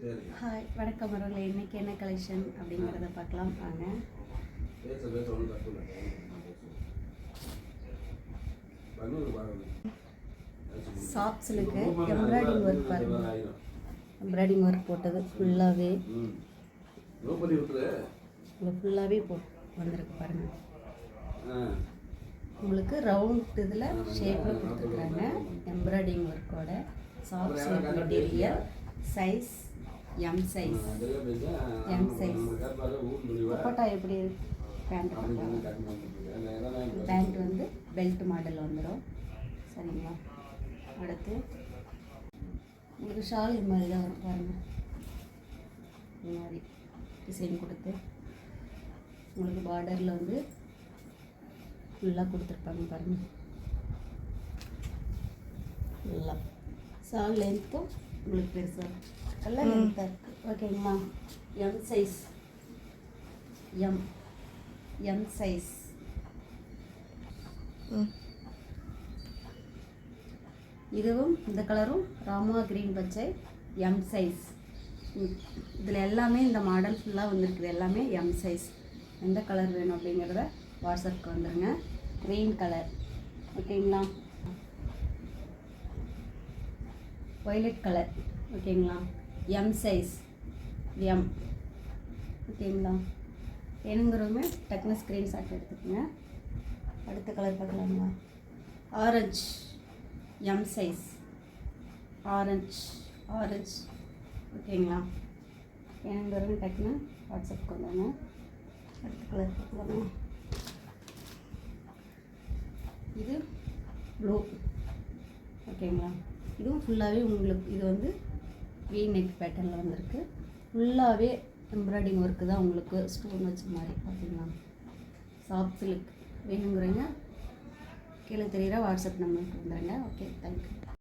Hi வணக்கம் அவர்களே. இன்றைக்கி என்ன கலெக்ஷன் அப்படிங்கிறத பார்க்கலாம் வாங்க. சாஃப்ட் சில்க்கு எம்ப்ராய்டிங் ஒர்க் பாருங்க. எம்ப்ராய்டிங் ஒர்க் போட்டது ஃபுல்லாகவே வந்திருக்கு பாருங்கள். உங்களுக்கு ரவுண்ட் இதில் ஷேப்பில் கொடுத்துருக்குறாங்க. எம்ப்ராய்டிங் ஒர்க்கோட soft silk material. Size M size. Dupatta எப்படி பேண்ட் பேண்ட் வந்து பெல்ட் மாடல் வந்துடும். சரிங்களா? அடுத்து உங்களுக்கு ஷால் இது மாதிரி தான் வரும் பாருங்கள். இது மாதிரி டிசைன் கொடுத்து உங்களுக்கு பார்டரில் வந்து ஃபுல்லாக கொடுத்துருப்பாங்க பாருங்கள். ஃபுல்லாக ஷால் லென்த்தும் உங்களுக்கு பெருசாக எல்லாம் லென்த்தாக இருக்குது. ஓகேங்களா? M size. M size. இதுவும் இந்த கலரும் ராமா கிரீன் பச்சை எம் சைஸ். இதில் எல்லாமே இந்த மாடல் ஃபுல்லாக வந்துருக்குது. எல்லாமே எம் சைஸ். எந்த கலர் வேணும் அப்படிங்கிறத வாட்ஸ்அப்புக்கு வந்துடுங்க. Green colour. ஓகேங்களா? Violet colour. ஓகேங்களா? M size. எம். ஓகேங்களா? வேணுங்கிறவங்க டக்குனு ஸ்க்ரீன்ஷாட் எடுத்துக்கோங்க. அடுத்த கலர் பார்க்கலாங்களா? ஆரஞ்சு. M size. ஆரஞ்சு. ஓகேங்களா? வேணுங்கிறவங்க டக்குனு வாட்ஸ்அப்புக்கு வந்துடுங்க. அடுத்த கலர் பார்க்கலாமா? இது ப்ளூ. ஓகேங்களா? இதுவும் ஃபுல்லாகவே உங்களுக்கு இது வந்து வி நெக் பேட்டர்னில் வந்திருக்கு. ஃபுல்லாகவே எம்ப்ராய்டிங் ஒர்க்கு தான் உங்களுக்கு ஸ்டோன் வச்ச மாதிரி. பார்த்தீங்களா? சாஃப்ட் சில்க் வேணுங்கிறீங்க கீழே தெரிகிற வாட்ஸ்அப் நம்பருக்கு வந்துடுங்க. Okay, thank you.